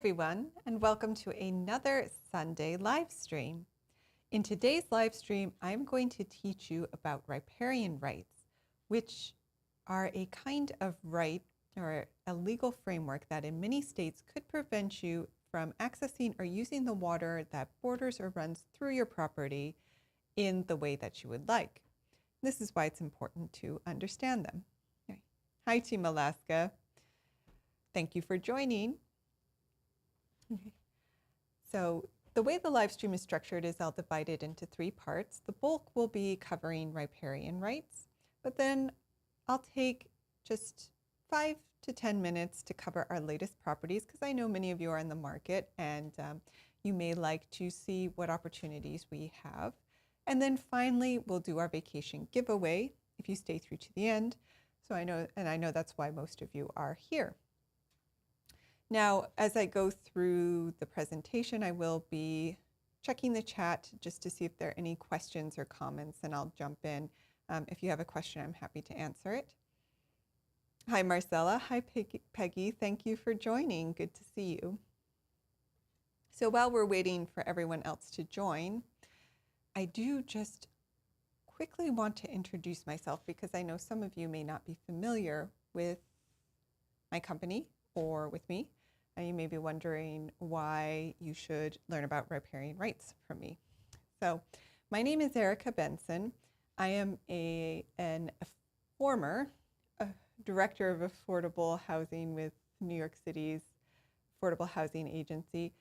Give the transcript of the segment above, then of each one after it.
Everyone, and welcome to another Sunday live stream. In today's live stream, I'm going to teach you about riparian rights, which are a kind of right or a legal framework that in many states could prevent you from accessing or using the water that borders or runs through your property in the way that you would like. This is why it's important to understand them. Hi, Team Alaska. Thank you for joining. Okay. So the way the live stream is structured is I'll divide it into three parts. The bulk will be covering riparian rights, but then I'll take just 5 to 10 minutes to cover our latest properties because I know many of you are in the market and you may like to see what opportunities we have. And then finally, we'll do our vacation giveaway if you stay through to the end. So I know that's why most of you are here. Now, as I go through the presentation, I will be checking the chat just to see if there are any questions or comments, and I'll jump in. If you have a question, I'm happy to answer it. Hi, Marcella. Hi, Peggy. Thank you for joining. Good to see you. So while we're waiting for everyone else to join, I do just quickly want to introduce myself because I know some of you may not be familiar with my company or with me. And you may be wondering why you should learn about riparian rights from me. So my name is Erica Benson. I am a former director of affordable housing with New York City's Affordable Housing Agency.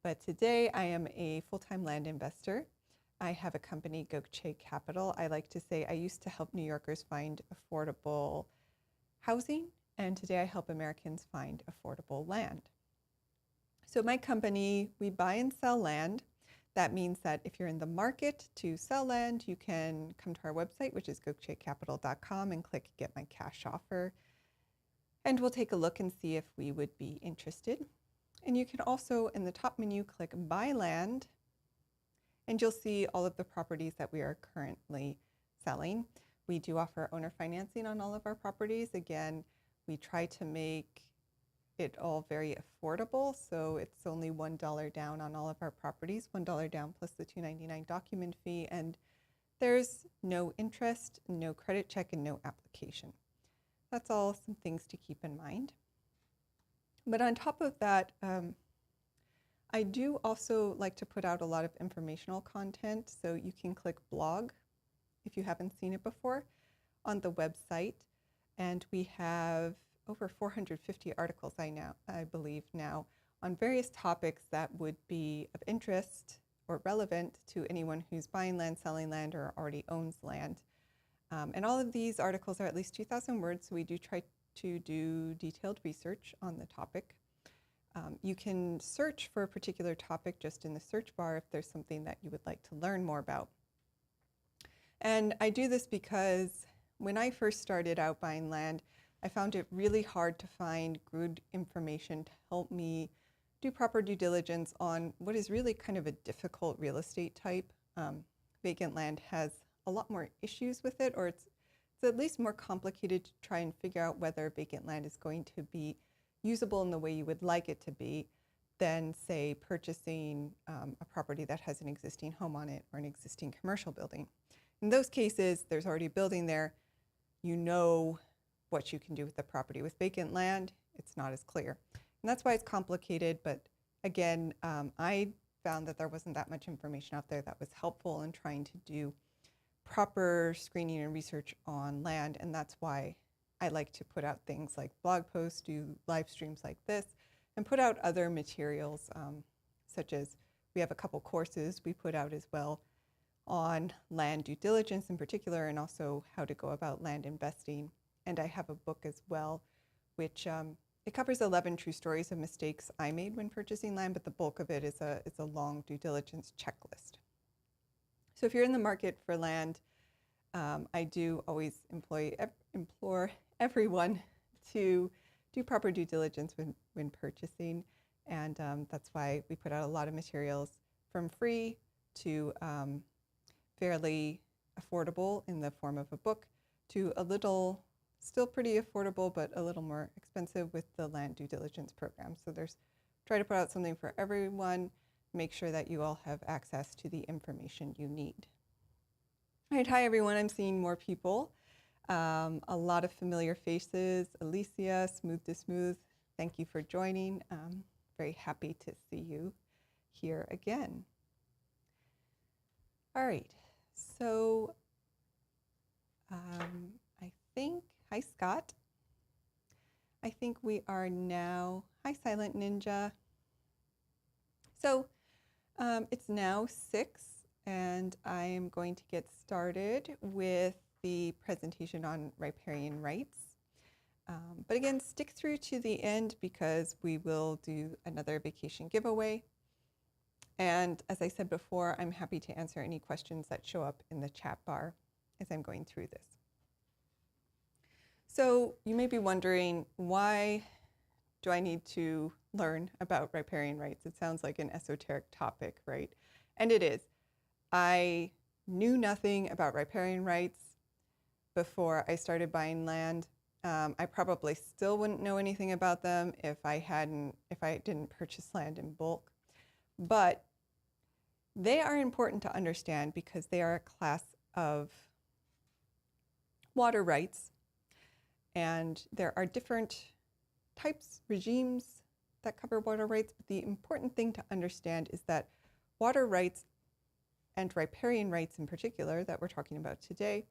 But today I am a full-time land investor. I have a company, voucher Capital. I like to say I used to help New Yorkers find affordable housing, and today I help Americans find affordable land. So my company, we buy and sell land. That means that if you're in the market to sell land, you can come to our website, which is vouchercapital.com, and click Get My Cash Offer. And we'll take a look and see if we would be interested. And you can also, in the top menu, click Buy Land, and you'll see all of the properties that we are currently selling. We do offer owner financing on all of our properties. Again, we try to make it all very affordable, so it's only $1 down on all of our properties, $1 down plus the $2.99 document fee, and there's no interest, no credit check, and no application. That's all some things to keep in mind. But on top of that, I do also like to put out a lot of informational content, so you can click blog if you haven't seen it before on the website, and we have over 450 articles I believe now on various topics that would be of interest or relevant to anyone who's buying land, selling land, or already owns land. And all of these articles are at least 2,000 words, so we do try to do detailed research on the topic. You can search for a particular topic just in the search bar if there's something that you would like to learn more about. And I do this because when I first started out buying land, I found it really hard to find good information to help me do proper due diligence on what is really kind of a difficult real estate type. Vacant land has a lot more issues with it, or it's at least more complicated to try and figure out whether vacant land is going to be usable in the way you would like it to be than, say, purchasing a property that has an existing home on it or an existing commercial building. In those cases, there's already a building there. You know what you can do with the property. With vacant land, it's not as clear. And that's why it's complicated, but again, I found that there wasn't that much information out there that was helpful in trying to do proper screening and research on land, and that's why I like to put out things like blog posts, do live streams like this, and put out other materials, such as we have a couple courses we put out as well on land due diligence in particular, and also how to go about land investing. And I have a book as well, which it covers 11 true stories of mistakes I made when purchasing land, but the bulk of it is a long due diligence checklist. So if you're in the market for land, I do always implore everyone to do proper due diligence when purchasing, and that's why we put out a lot of materials from free to fairly affordable in the form of a book to a little still pretty affordable, but a little more expensive with the land due diligence program. So there's try to put out something for everyone, make sure that you all have access to the information you need. All right, hi everyone, I'm seeing more people. A lot of familiar faces. Alicia, Smooth to Smooth, thank you for joining. Very happy to see you here again. All right, so I think, hi Scott. I think we are now, hi Silent Ninja. So it's now 6 and I am going to get started with the presentation on riparian rights. But again, stick through to the end because we will do another vacation giveaway. And as I said before, I'm happy to answer any questions that show up in the chat bar as I'm going through this. So you may be wondering, why do I need to learn about riparian rights? It sounds like an esoteric topic, right? And it is. I knew nothing about riparian rights before I started buying land. I probably still wouldn't know anything about them if I didn't purchase land in bulk. But they are important to understand because they are a class of water rights. And there are different types, regimes that cover water rights. But the important thing to understand is that water rights and riparian rights in particular that we're talking about today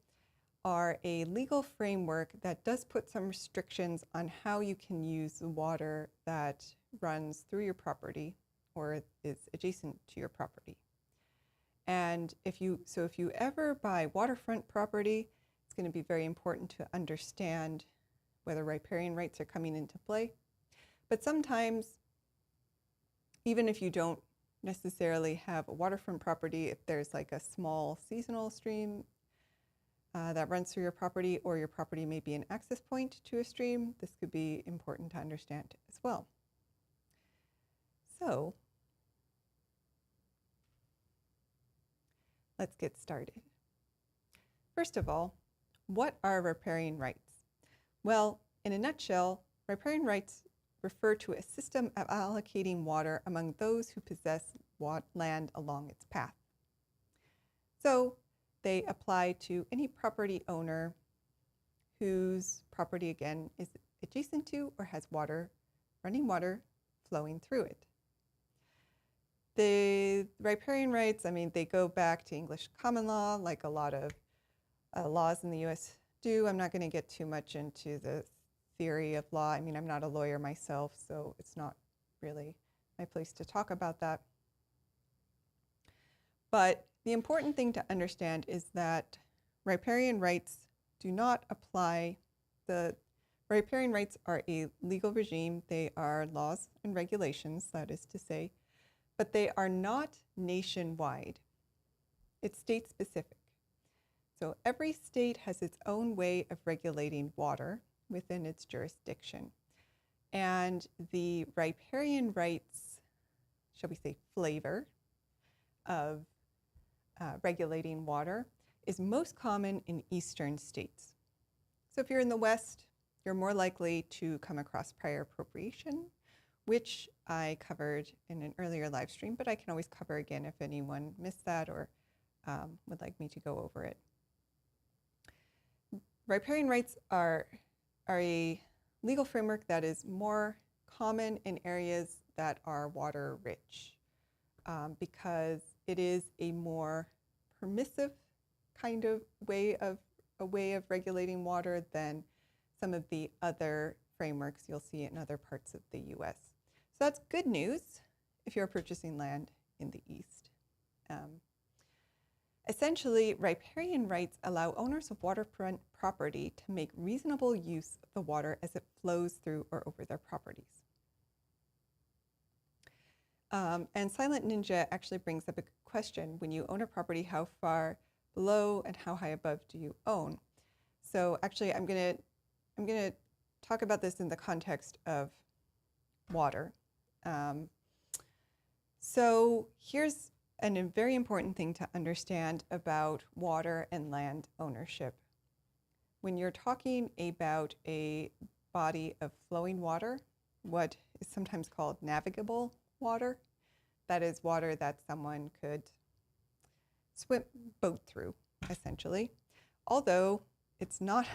are a legal framework that does put some restrictions on how you can use the water that runs through your property or is adjacent to your property. And if you ever buy waterfront property, it's going to be very important to understand whether riparian rights are coming into play. But sometimes, even if you don't necessarily have a waterfront property, if there's like a small seasonal stream that runs through your property, or your property may be an access point to a stream, this could be important to understand as well. So let's get started. First of all, what are riparian rights? Well, in a nutshell, riparian rights refer to a system of allocating water among those who possess land along its path. So they apply to any property owner whose property, again, is adjacent to or has running water flowing through it. The riparian rights, I mean, they go back to English common law, like a lot of laws in the US do. I'm not going to get too much into the theory of law. I mean, I'm not a lawyer myself, so it's not really my place to talk about that. But the important thing to understand is that riparian rights do not apply. The riparian rights are a legal regime. They are laws and regulations, that is to say, but they are not nationwide. It's state specific. So every state has its own way of regulating water within its jurisdiction. And the riparian rights, shall we say, flavor of regulating water is most common in eastern states. So if you're in the West, you're more likely to come across prior appropriation, which I covered in an earlier live stream, but I can always cover again if anyone missed that or would like me to go over it. Riparian rights are a legal framework that is more common in areas that are water rich because it is a more permissive kind of way of regulating water than some of the other frameworks you'll see in other parts of the US. So that's good news if you're purchasing land in the East. Essentially, riparian rights allow owners of waterfront property to make reasonable use of the water as it flows through or over their properties. And Silent Ninja actually brings up a question. When you own a property, how far below and how high above do you own? So actually, I'm gonna talk about this in the context of water. So here's a very important thing to understand about water and land ownership. When you're talking about a body of flowing water, what is sometimes called navigable water. That is water that someone could boat through, essentially. Although it's not,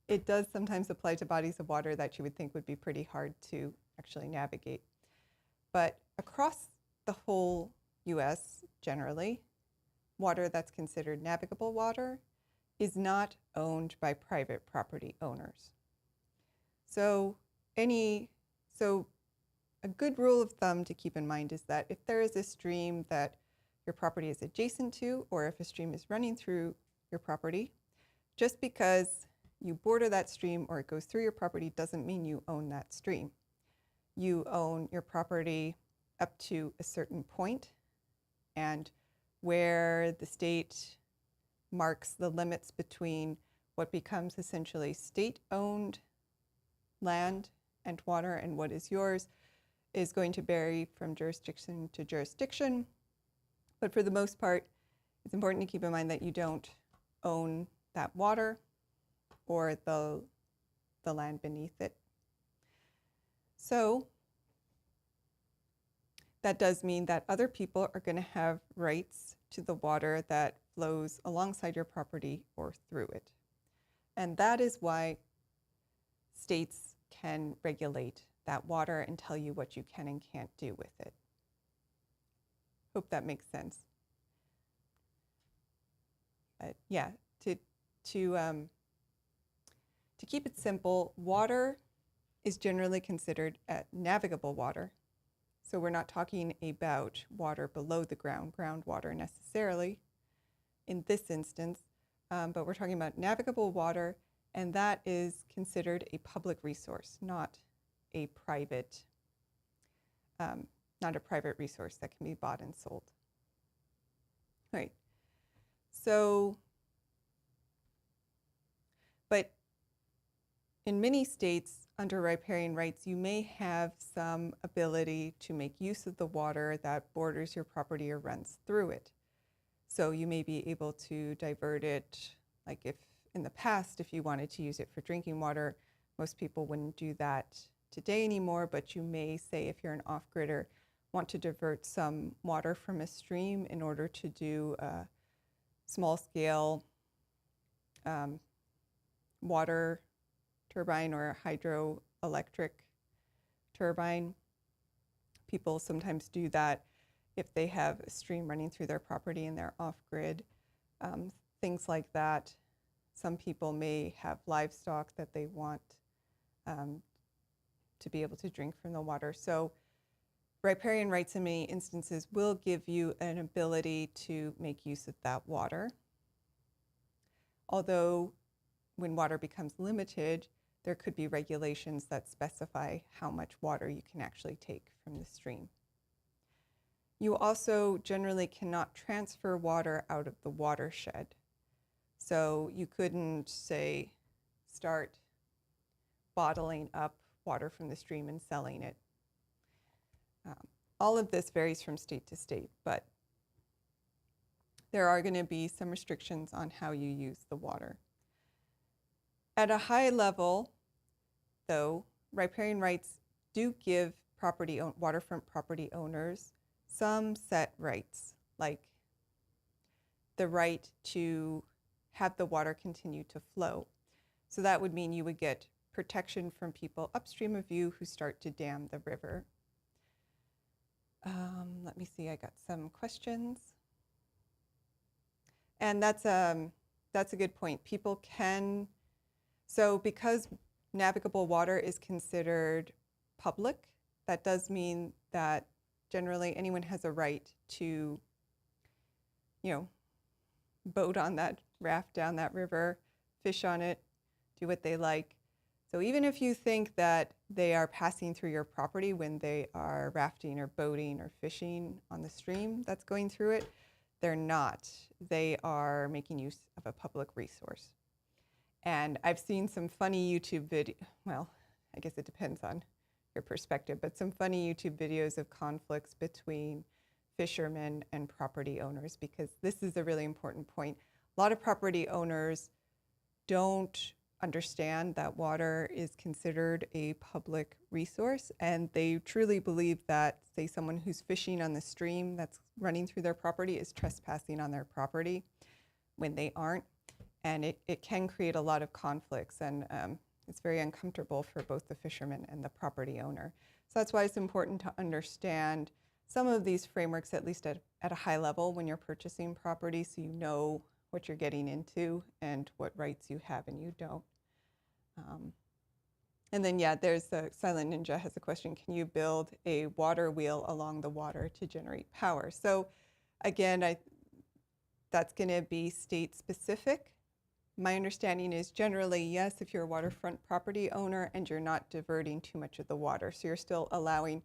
it does sometimes apply to bodies of water that you would think would be pretty hard to actually navigate. But across the whole US, generally, water that's considered navigable water is not owned by private property owners. So a good rule of thumb to keep in mind is that if there is a stream that your property is adjacent to, or if a stream is running through your property, just because you border that stream or it goes through your property doesn't mean you own that stream. You own your property up to a certain point, and where the state marks the limits between what becomes essentially state-owned land and water and what is yours is going to vary from jurisdiction to jurisdiction. But for the most part, it's important to keep in mind that you don't own that water or the land beneath it. So that does mean that other people are going to have rights to the water that flows alongside your property or through it. And that is why states can regulate that water and tell you what you can and can't do with it. Hope that makes sense. But yeah, to keep it simple, water is generally considered navigable water. So we're not talking about water below the ground, groundwater necessarily in this instance, but we're talking about navigable water, and that is considered a public resource, not a private resource that can be bought and sold. All right. So, but in many states under riparian rights, you may have some ability to make use of the water that borders your property or runs through it. So you may be able to divert it, like if in the past, if you wanted to use it for drinking water, most people wouldn't do that today anymore, but you may say if you're an off-gridder, want to divert some water from a stream in order to do a small-scale water turbine or a hydroelectric turbine. People sometimes do that if they have a stream running through their property and they're off-grid, things like that. Some people may have livestock that they want to be able to drink from the water. So riparian rights in many instances will give you an ability to make use of that water. Although when water becomes limited, there could be regulations that specify how much water you can actually take from the stream. You also generally cannot transfer water out of the watershed. So you couldn't, say, start bottling up water from the stream and selling it. All of this varies from state to state, but there are going to be some restrictions on how you use the water. At a high level, though, riparian rights do give waterfront property owners some set rights, like the right to have the water continue to flow. So that would mean you would get protection from people upstream of you who start to dam the river. Let me see, I got some questions. And that's a good point. People can, so because navigable water is considered public, that does mean that generally anyone has a right to, boat on that raft down that river, fish on it, do what they like. So even if you think that they are passing through your property when they are rafting or boating or fishing on the stream that's going through it, they're not. They are making use of a public resource. And I've seen some funny YouTube well, I guess it depends on your perspective, but some funny YouTube videos of conflicts between fishermen and property owners, because this is a really important point. A lot of property owners don't understand that water is considered a public resource, and they truly believe that, say, someone who's fishing on the stream that's running through their property is trespassing on their property when they aren't. And it can create a lot of conflicts, and it's very uncomfortable for both the fisherman and the property owner. So that's why it's important to understand some of these frameworks, at least at a high level, when you're purchasing property, so you know what you're getting into and what rights you have and you don't. And then, yeah, there's Silent Ninja has a question, can you build a water wheel along the water to generate power? So again, that's going to be state specific. My understanding is generally, yes, if you're a waterfront property owner and you're not diverting too much of the water. So you're still allowing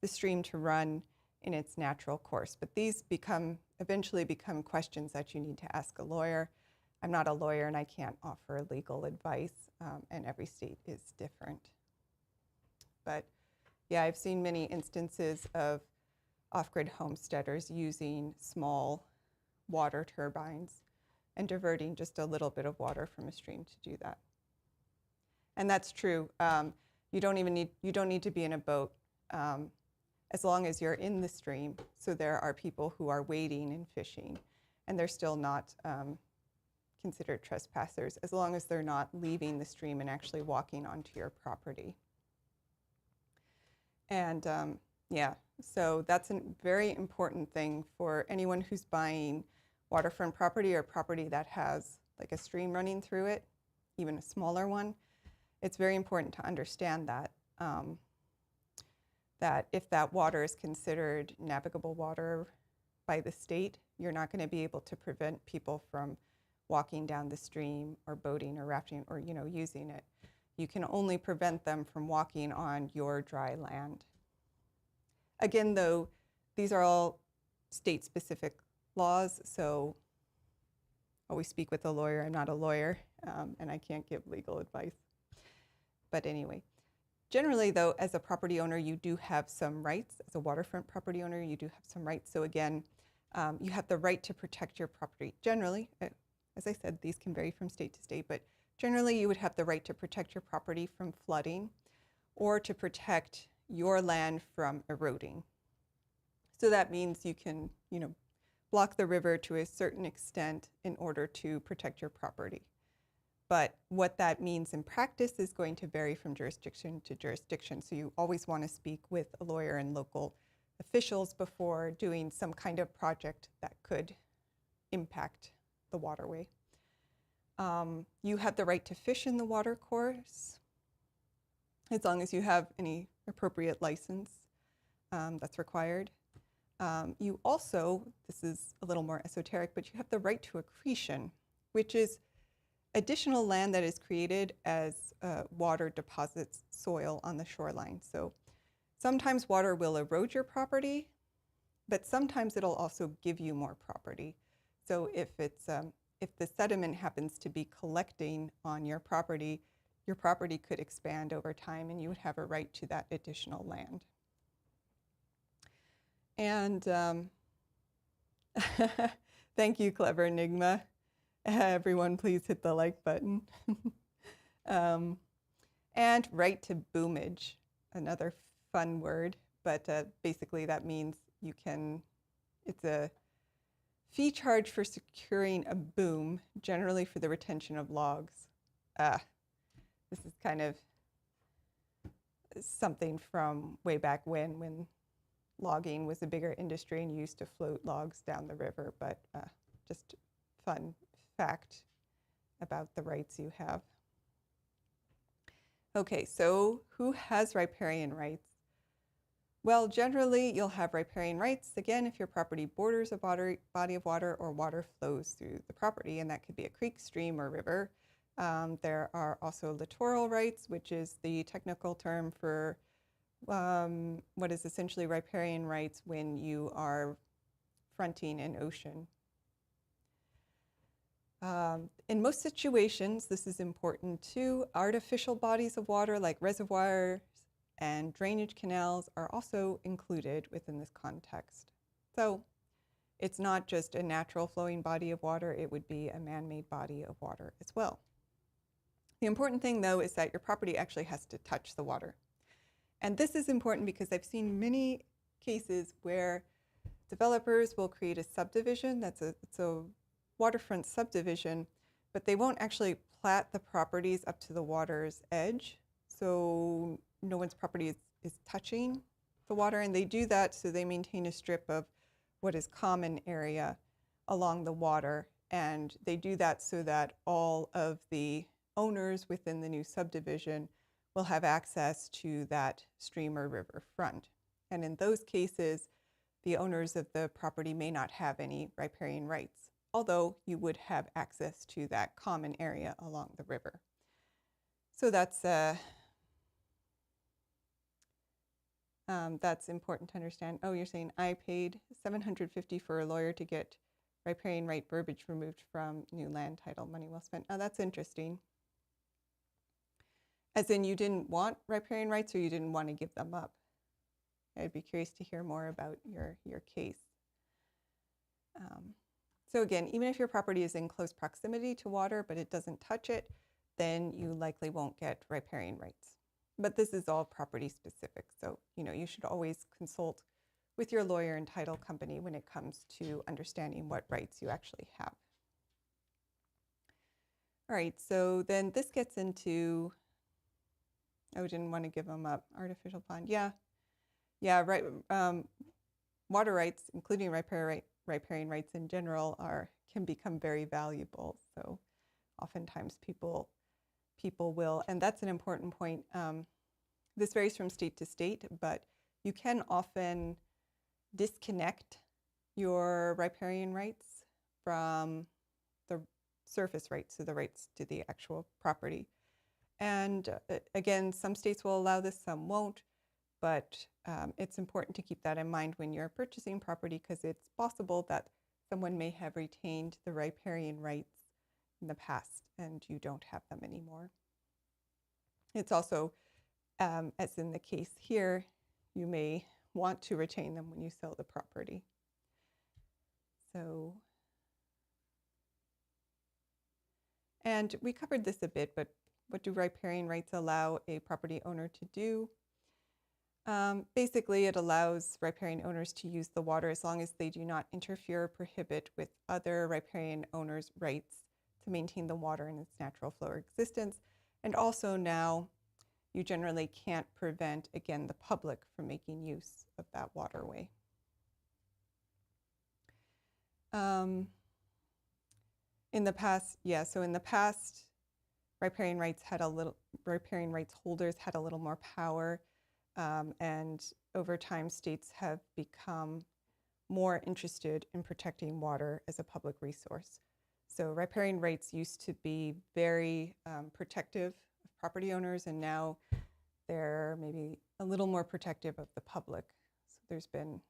the stream to run in its natural course. But these eventually become questions that you need to ask a lawyer. I'm not a lawyer and I can't offer legal advice, and every state is different. But yeah, I've seen many instances of off-grid homesteaders using small water turbines and diverting just a little bit of water from a stream to do that. And that's true. You don't need to be in a boat as long as you're in the stream. So there are people who are wading and fishing, and they're still not considered trespassers as long as they're not leaving the stream and actually walking onto your property. And yeah, so that's a very important thing for anyone who's buying waterfront property or property that has like a stream running through it, even a smaller one. It's very important to understand that that if that water is considered navigable water by the state, you're not going to be able to prevent people from walking down the stream or boating or rafting or using it. You can only prevent them from walking on your dry land. Again, though, these are all state-specific laws, so always speak with a lawyer. I'm not a lawyer, and I can't give legal advice. But anyway, generally, though, as a property owner, you do have some rights. As a waterfront property owner, you do have some rights. So again, you have the right to protect your property. Generally, as I said, these can vary from state to state, but generally you would have the right to protect your property from flooding or to protect your land from eroding. So that means you can, block the river to a certain extent in order to protect your property. But what that means in practice is going to vary from jurisdiction to jurisdiction. So you always want to speak with a lawyer and local officials before doing some kind of project that could impact the waterway. You have the right to fish in the water course as long as you have any appropriate license that's required. You also, this is a little more esoteric, but you have the right to accretion, which is additional land that is created as water deposits soil on the shoreline. So sometimes water will erode your property, but sometimes it'll also give you more property. So if the sediment happens to be collecting on your property could expand over time and you would have a right to that additional land. And thank you, Clever Enigma. Everyone please hit the like button. And right to boomage, another fun word, but basically that means it's a fee charge for securing a boom, generally for the retention of logs. This is kind of something from way back when logging was a bigger industry and you used to float logs down the river, but just fun fact about the rights you have. Okay, so who has riparian rights? Well, generally, you'll have riparian rights, again, if your property borders a body of water or water flows through the property, and that could be a creek, stream, or river. There are also littoral rights, which is the technical term for what is essentially riparian rights when you are fronting an ocean. In most situations, this is important too, artificial bodies of water like reservoirs and drainage canals are also included within this context. So it's not just a natural flowing body of water, it would be a man-made body of water as well. The important thing, though, is that your property actually has to touch the water. And this is important because I've seen many cases where developers will create a subdivision it's a waterfront subdivision, but they won't actually plat the properties up to the water's edge. So no one's property is touching the water, and they do that so they maintain a strip of what is common area along the water. And they do that so that all of the owners within the new subdivision will have access to that stream or river front. And in those cases, the owners of the property may not have any riparian rights, although you would have access to that common area along the river. So that's important to understand. Oh, you're saying I paid $750 for a lawyer to get riparian right verbiage removed from new land title. Money well spent. Oh, that's interesting. As in, you didn't want riparian rights, or you didn't want to give them up? I'd be curious to hear more about your case. So again, even if your property is in close proximity to water, but it doesn't touch it, then you likely won't get riparian rights. But this is all property specific. So, you should always consult with your lawyer and title company when it comes to understanding what rights you actually have. All right, so then this gets into, oh, didn't want to give them up, artificial pond. Yeah, right. Water rights, including riparian rights in general, can become very valuable. So oftentimes people will, and that's an important point. This varies from state to state, but you can often disconnect your riparian rights from the surface rights, so the rights to the actual property. And again, some states will allow this, some won't, but it's important to keep that in mind when you're purchasing property, because it's possible that someone may have retained the riparian rights in the past and you don't have them anymore. It's also, as in the case here, you may want to retain them when you sell the property. So, and we covered this a bit, but what do riparian rights allow a property owner to do? Basically, it allows riparian owners to use the water as long as they do not interfere or prohibit with other riparian owners' rights to maintain the water in its natural flow or existence. And also now, you generally can't prevent, again, the public from making use of that waterway. In the past, riparian rights holders had a little more power, and over time, states have become more interested in protecting water as a public resource. So riparian rights used to be very protective of property owners, and now they're maybe a little more protective of the public. So there's been,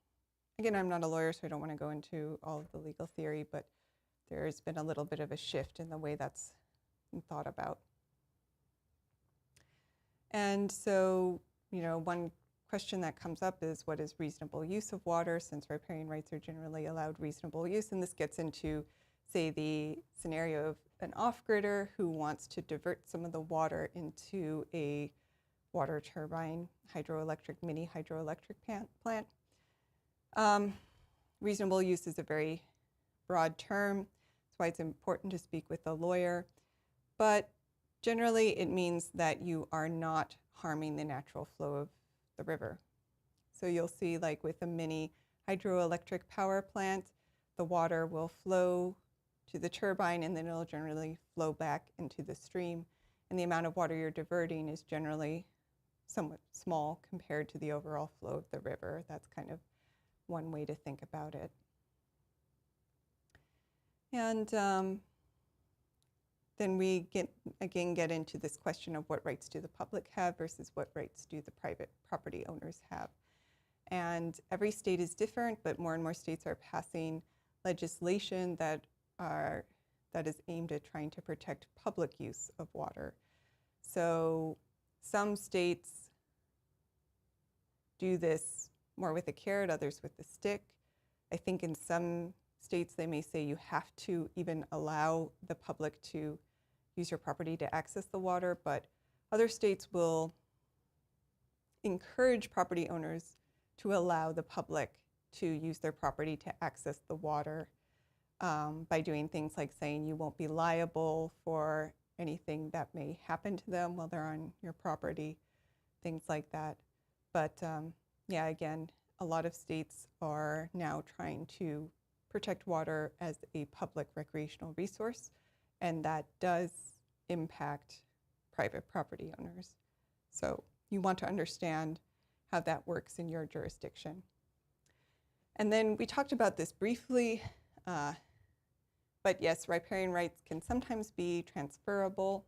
again, I'm not a lawyer, so I don't want to go into all of the legal theory, but there's been a little bit of a shift in the way that's thought about. And so, one question that comes up is, what is reasonable use of water, since riparian rights are generally allowed reasonable use? And this gets into, say, the scenario of an off-gridder who wants to divert some of the water into a water turbine, mini hydroelectric plant. Reasonable use is a very broad term. That's why it's important to speak with a lawyer. But generally, it means that you are not harming the natural flow of the river. So you'll see, like with a mini hydroelectric power plant, the water will flow to the turbine and then it'll generally flow back into the stream. And the amount of water you're diverting is generally somewhat small compared to the overall flow of the river. That's kind of one way to think about it. And then we get into this question of what rights do the public have versus what rights do the private property owners have. And every state is different, but more and more states are passing legislation that is aimed at trying to protect public use of water. So some states do this more with a carrot, others with a stick. I think in some states they may say you have to even allow the public to use your property to access the water, but other states will encourage property owners to allow the public to use their property to access the water by doing things like saying you won't be liable for anything that may happen to them while they're on your property, things like that. But yeah, again, a lot of states are now trying to protect water as a public recreational resource, and that does impact private property owners. So you want to understand how that works in your jurisdiction. And then we talked about this briefly, but yes, riparian rights can sometimes be transferable.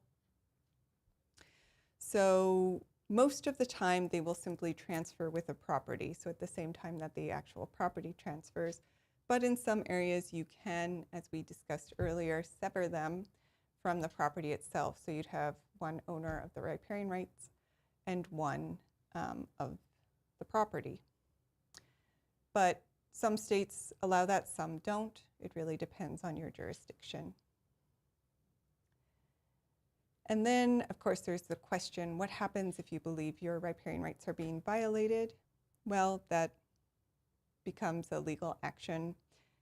So most of the time they will simply transfer with a property, so at the same time that the actual property transfers. But in some areas you can, as we discussed earlier, sever them from the property itself. So you'd have one owner of the riparian rights and one of the property. But some states allow that, some don't. It really depends on your jurisdiction. And then, of course, there's the question, what happens if you believe your riparian rights are being violated? Well, that becomes a legal action.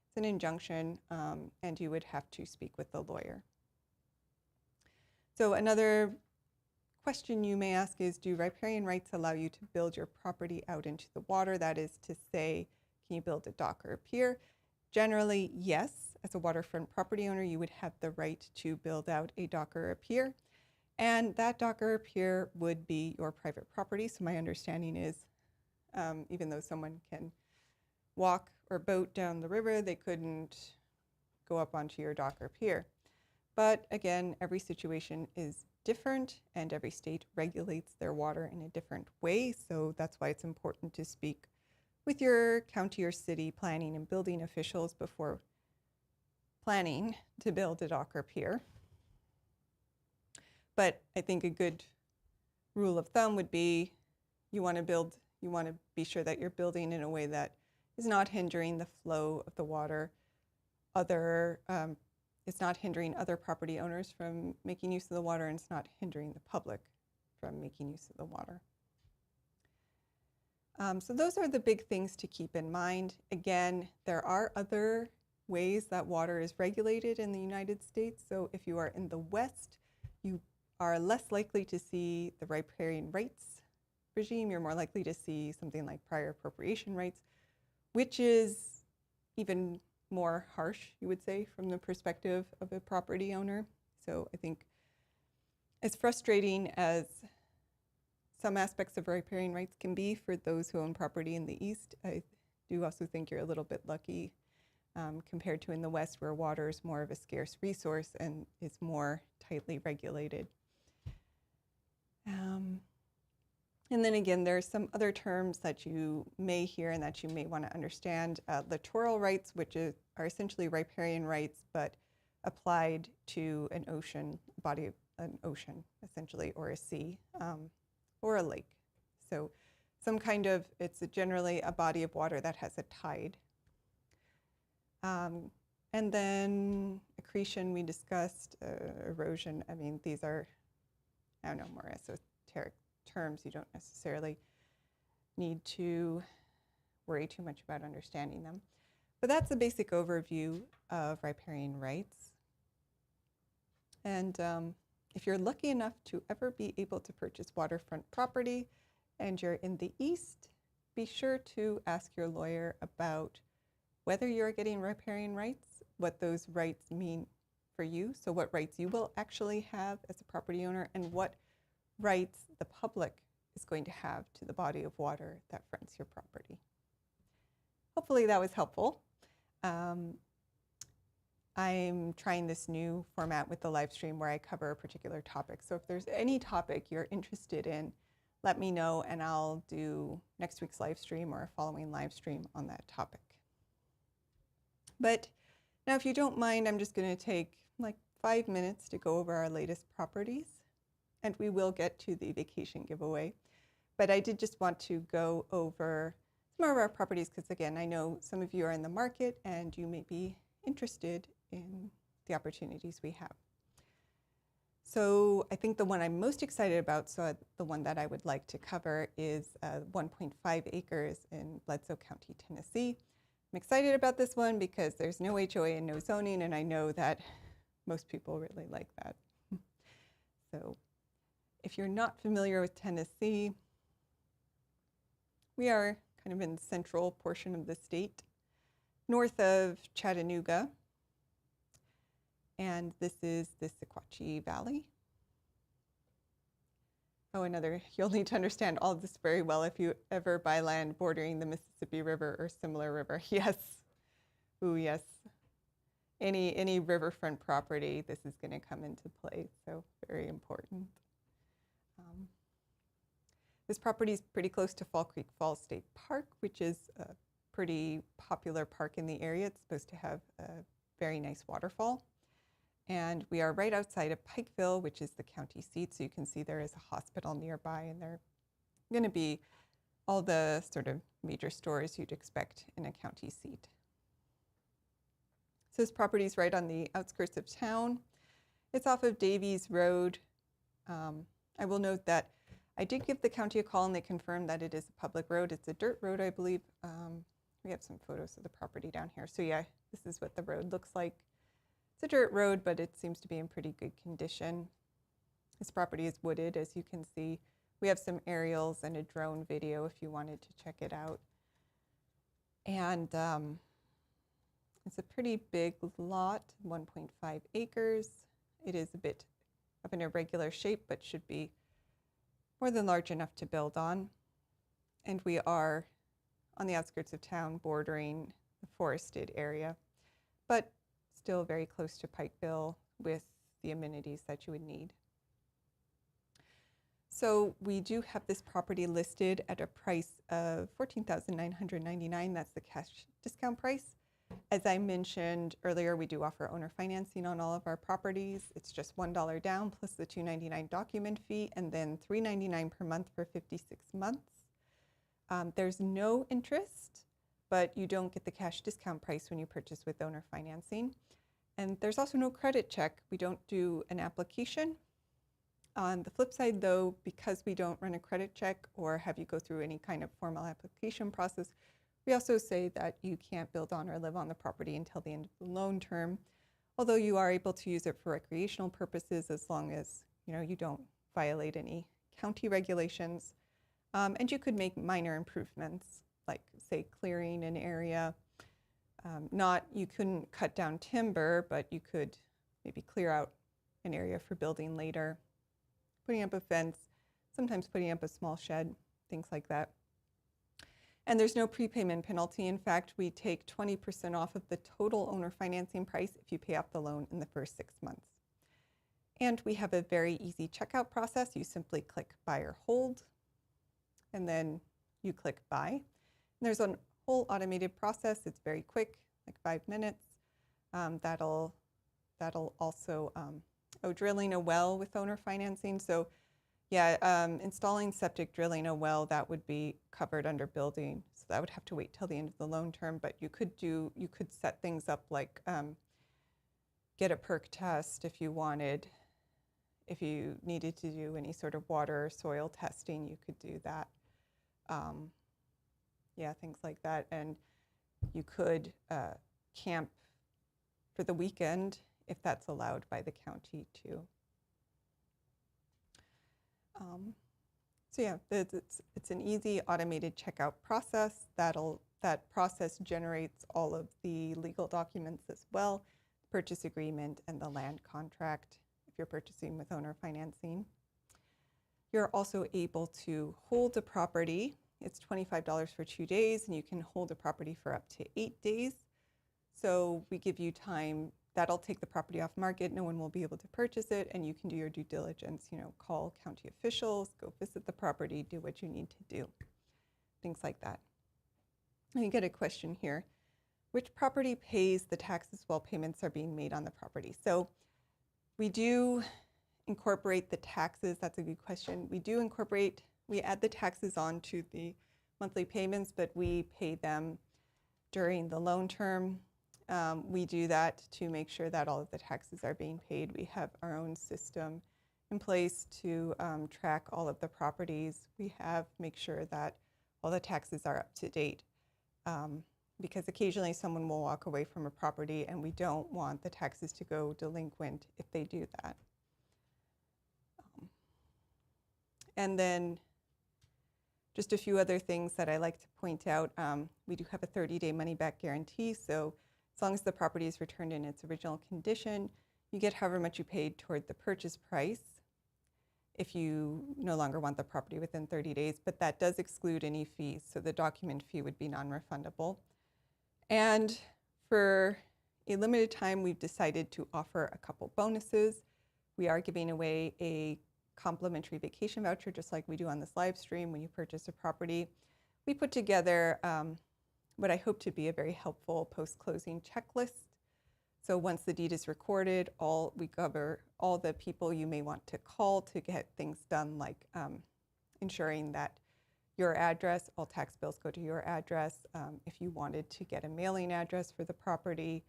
It's an injunction, and you would have to speak with the lawyer. So another question you may ask is, do riparian rights allow you to build your property out into the water? That is to say, can you build a dock or a pier? Generally, yes. As a waterfront property owner, you would have the right to build out a dock or a pier. And that dock or a pier would be your private property. So my understanding is, even though someone can walk or boat down the river, they couldn't go up onto your dock or pier. But again, every situation is different and every state regulates their water in a different way. So that's why it's important to speak with your county or city planning and building officials before planning to build a dock or pier. But I think a good rule of thumb would be you want to be sure that you're building in a way that is not hindering the flow of the water. It's not hindering other property owners from making use of the water, and it's not hindering the public from making use of the water. So those are the big things to keep in mind. Again, there are other ways that water is regulated in the United States. So if you are in the West, you are less likely to see the riparian rights regime. You're more likely to see something like prior appropriation rights, which is even more harsh, you would say, from the perspective of a property owner. So I think as frustrating as some aspects of riparian rights can be for those who own property in the East, I do also think you're a little bit lucky compared to in the West, where water is more of a scarce resource and is more tightly regulated. And then again, there's some other terms that you may hear and that you may want to understand. Littoral rights, which are essentially riparian rights, but applied to an ocean, body of an ocean, essentially, or a sea, or a lake. So it's generally a body of water that has a tide. And then accretion, we discussed, erosion. I mean, these are, I don't know, more esoteric terms. You don't necessarily need to worry too much about understanding them. But that's a basic overview of riparian rights. And if you're lucky enough to ever be able to purchase waterfront property and you're in the East, be sure to ask your lawyer about whether you're getting riparian rights, what those rights mean for you, so what rights you will actually have as a property owner, and what rights the public is going to have to the body of water that fronts your property. Hopefully that was helpful. I'm trying this new format with the live stream where I cover a particular topic. So if there's any topic you're interested in, let me know and I'll do next week's live stream or a following live stream on that topic. But now, if you don't mind, I'm just going to take like 5 minutes to go over our latest properties, and we will get to the vacation giveaway. But I did just want to go over some of our properties because, again, I know some of you are in the market and you may be interested in the opportunities we have. So I think the one I'm most excited about, so the one that I would like to cover is 1.5 acres in Bledsoe County, Tennessee. I'm excited about this one because there's no HOA and no zoning, and I know that most people really like that. So if you're not familiar with Tennessee, we are kind of in the central portion of the state, north of Chattanooga. And this is the Sequatchie Valley. Oh, you'll need to understand all of this very well if you ever buy land bordering the Mississippi River or similar river. Yes. Ooh, yes. Any riverfront property, this is going to come into play, so very important. This property is pretty close to Fall Creek Falls State Park, which is a pretty popular park in the area. It's supposed to have a very nice waterfall. And we are right outside of Pikeville, which is the county seat. So you can see there is a hospital nearby, and there are going to be all the sort of major stores you'd expect in a county seat. So this property is right on the outskirts of town. It's off of Davies Road. I will note that I did give the county a call, and they confirmed that it is a public road. It's a dirt road, I believe. We have some photos of the property down here. So yeah, this is what the road looks like. It's a dirt road, but it seems to be in pretty good condition. This property is wooded, as you can see. We have some aerials and a drone video if you wanted to check it out. And it's a pretty big lot, 1.5 acres. It is a bit of an irregular shape, but should be more than large enough to build on. And we are on the outskirts of town, bordering the forested area, but still very close to Pikeville with the amenities that you would need. So we do have this property listed at a price of $14,999. That's the cash discount price. As I mentioned earlier, we do offer owner financing on all of our properties. It's just $1 down plus the $299 document fee, and then $399 per month for 56 months. There's no interest, but you don't get the cash discount price when you purchase with owner financing. And there's also no credit check. We don't do an application. On the flip side, though, because we don't run a credit check or have you go through any kind of formal application process, we also say that you can't build on or live on the property until the end of the loan term, although you are able to use it for recreational purposes as long as you don't violate any county regulations. And you could make minor improvements, like, say, clearing an area. You couldn't cut down timber, but you could maybe clear out an area for building later, putting up a fence, sometimes putting up a small shed, things like that. And there's no prepayment penalty. In fact, we take 20% off of the total owner financing price if you pay off the loan in the first 6 months. And we have a very easy checkout process. You simply click buy or hold, and then you click buy. And there's a whole automated process. It's very quick, like 5 minutes. That'll also, drilling a well with owner financing. So yeah, installing septic, drilling a well, that would be covered under building. So that would have to wait till the end of the loan term, but you could set things up like get a perk test if you wanted. If you needed to do any sort of water or soil testing, you could do that. Yeah, things like that. And you could camp for the weekend if that's allowed by the county too. So yeah, it's an easy automated checkout process. That process generates all of the legal documents as well, purchase agreement and the land contract if you're purchasing with owner financing. You're also able to hold a property. It's $25 for 2 days, and you can hold a property for up to 8 days. So we give you time. That'll take the property off market. No one will be able to purchase it, and you can do your due diligence, call county officials, go visit the property, do what you need to do, things like that. And you get a question here. Which property pays the taxes while payments are being made on the property? So we do incorporate the taxes. That's a good question. We add the taxes onto the monthly payments, but we pay them during the loan term. We do that to make sure that all of the taxes are being paid. We have our own system in place to track all of the properties we have, make sure that all the taxes are up to date. Because occasionally someone will walk away from a property and we don't want the taxes to go delinquent if they do that. And then just a few other things that I like to point out. We do have a 30-day money-back guarantee, so as long as the property is returned in its original condition, you get however much you paid toward the purchase price if you no longer want the property within 30 days, but that does exclude any fees, so the document fee would be non-refundable. And for a limited time, we've decided to offer a couple bonuses. We are giving away a complimentary vacation voucher, just like we do on this live stream when you purchase a property. We put together what I hope to be a very helpful post-closing checklist. So once the deed is recorded, we cover all the people you may want to call to get things done, like ensuring that your address, all tax bills go to your address. If you wanted to get a mailing address for the property,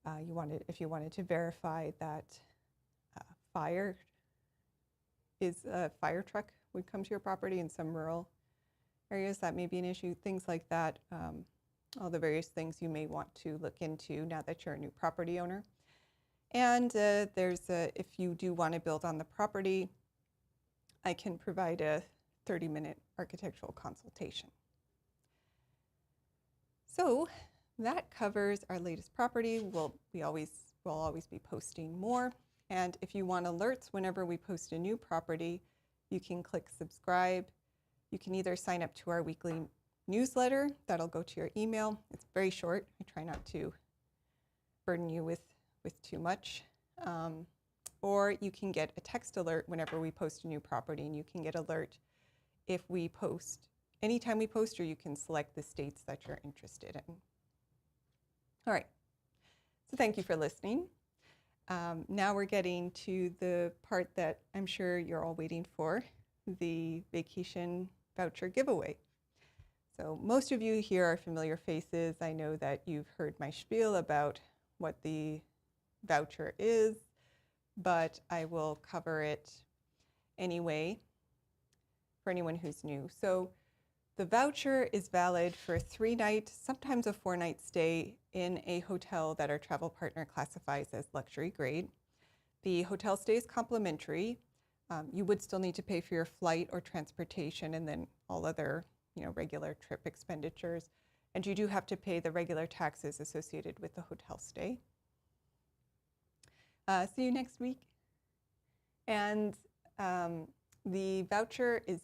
if you wanted to verify that a fire truck would come to your property in some rural areas, that may be an issue, things like that. All the various things you may want to look into now that you're a new property owner. And if you do want to build on the property, I can provide a 30-minute architectural consultation. So that covers our latest property. We'll always be posting more. And if you want alerts whenever we post a new property, you can click subscribe. You can either sign up to our weekly newsletter, that'll go to your email. It's very short. I try not to burden you with too much. Or you can get a text alert whenever we post a new property, and you can get alert if we post, anytime we post, or you can select the states that you're interested in. All right, so thank you for listening. Now we're getting to the part that I'm sure you're all waiting for, the vacation voucher giveaway. So most of you here are familiar faces. I know that you've heard my spiel about what the voucher is, but I will cover it anyway for anyone who's new. So the voucher is valid for a 3-night, sometimes a 4-night stay in a hotel that our travel partner classifies as luxury grade. The hotel stay is complimentary. You would still need to pay for your flight or transportation and then all other regular trip expenditures. And you do have to pay the regular taxes associated with the hotel stay. See you next week. And the voucher is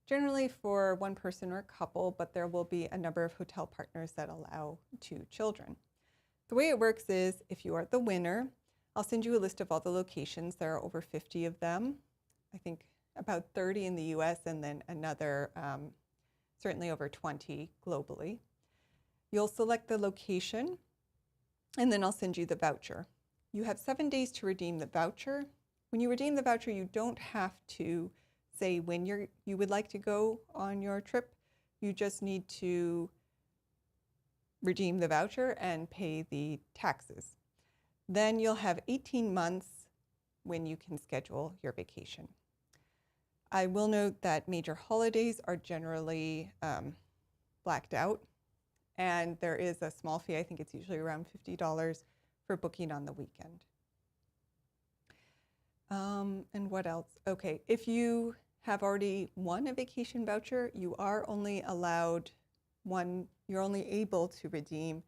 generally for one person or a couple, but there will be a number of hotel partners that allow 2 children. The way it works is if you are the winner, I'll send you a list of all the locations. There are over 50 of them. I think about 30 in the US and then another, certainly over 20 globally. You'll select the location and then I'll send you the voucher. You have 7 days to redeem the voucher. When you redeem the voucher, you don't have to say when you would like to go on your trip. You just need to redeem the voucher and pay the taxes. Then you'll have 18 months when you can schedule your vacation. I will note that major holidays are generally blacked out, and there is a small fee. I think it's usually around $50 for booking on the weekend. And what else? Okay, if you have already won a vacation voucher, you are only allowed you're only able to redeem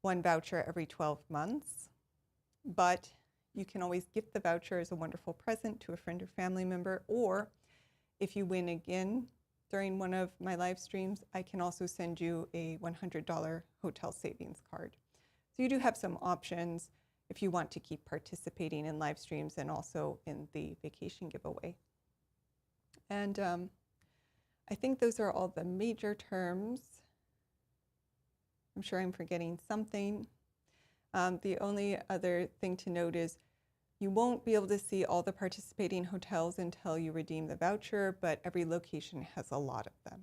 1 voucher every 12 months, but you can always gift the voucher as a wonderful present to a friend or family member, or if you win again during one of my live streams, I can also send you a $100 hotel savings card. So you do have some options if you want to keep participating in live streams and also in the vacation giveaway. And I think those are all the major terms. I'm sure I'm forgetting something. The only other thing to note is you won't be able to see all the participating hotels until you redeem the voucher, but every location has a lot of them.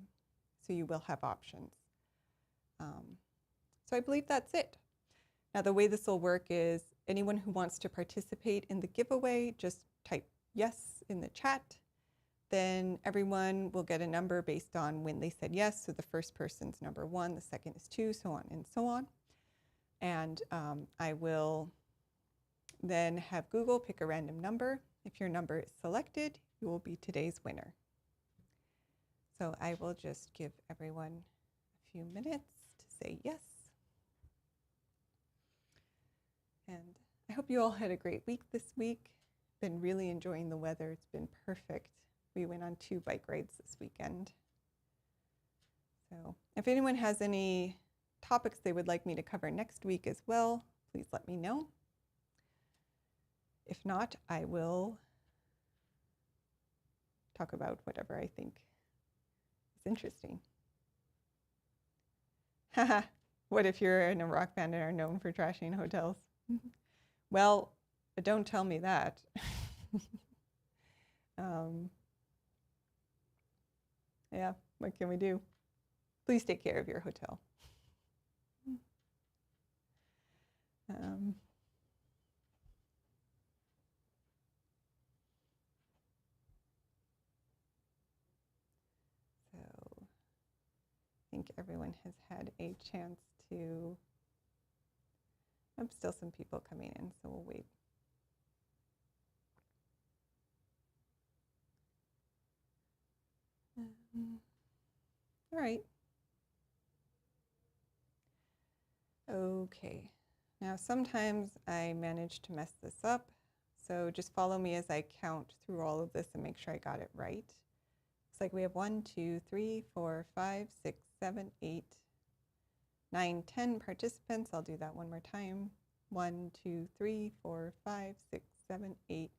So you will have options. So I believe that's it. Now the way this will work is anyone who wants to participate in the giveaway, just type yes in the chat, then everyone will get a number based on when they said yes. So the first person's number 1, the second is 2, so on and so on. And I will then have Google pick a random number. If your number is selected, you will be today's winner. So I will just give everyone a few minutes to say yes. And I hope you all had a great week this week. Been really enjoying the weather. It's been perfect. We went on 2 bike rides this weekend. So if anyone has any topics they would like me to cover next week as well, please let me know. If not, I will talk about whatever I think is interesting. Haha, what if you're in a rock band and are known for trashing hotels? Well, don't tell me that. Yeah, what can we do? Please take care of your hotel. So I think everyone has had a chance to, still some people coming in, so we'll wait. All right. Okay. Now sometimes I manage to mess this up, so just follow me as I count through all of this and make sure I got it right. Looks like we have 1, 2, 3, 4, 5, 6, 7, 8, 9, 10 participants. I'll do that one more time. 1, 2, 3, 4, 5, 6, 7, 8,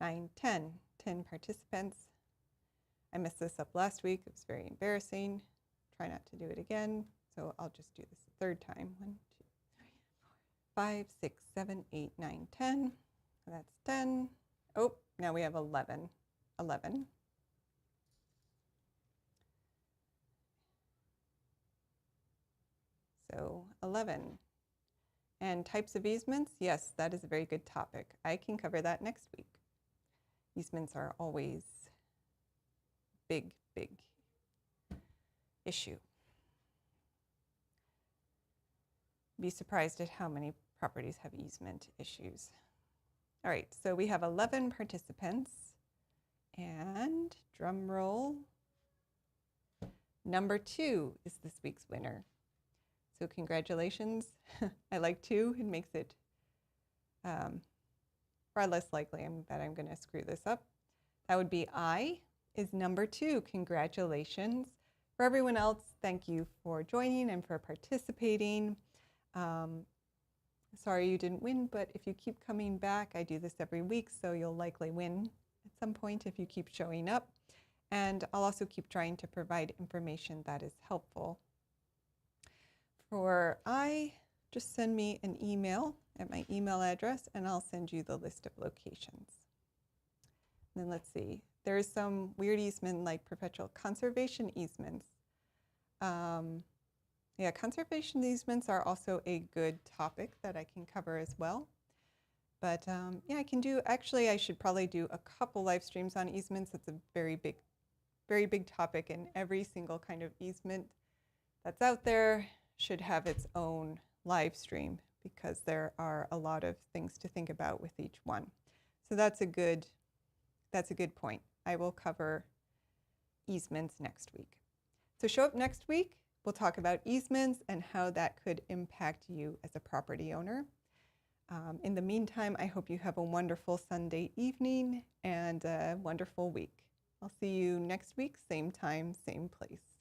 9, 10. 10 participants. I messed this up last week. It was very embarrassing. Try not to do it again. So I'll just do this a third time. 1, 2, 3, 4, 5, 6, 7, 8, 9, 10. That's 10. Oh, now we have 11. 11. So 11. And types of easements, yes, that is a very good topic. I can cover that next week. Easements are always big, big issue. Be surprised at how many properties have easement issues. All right, so we have 11 participants, and drum roll, number 2 is this week's winner. So congratulations. I like 2. It makes it far less likely that I'm going to screw this up. That would be I is number 2. Congratulations. For everyone else, thank you for joining and for participating. Sorry you didn't win, but if you keep coming back, I do this every week, so you'll likely win at some point if you keep showing up. And I'll also keep trying to provide information that is helpful. For I, just send me an email at my email address, and I'll send you the list of locations. And then let's see. There is some weird easement like perpetual conservation easements. Yeah, conservation easements are also a good topic that I can cover as well. But yeah, I can do, actually I should probably do a couple live streams on easements. It's a very big topic, and every single kind of easement that's out there should have its own live stream because there are a lot of things to think about with each one. So that's a good point. I will cover easements next week. So show up next week. We'll talk about easements and how that could impact you as a property owner. In the meantime, I hope you have a wonderful Sunday evening and a wonderful week. I'll see you next week, same time, same place.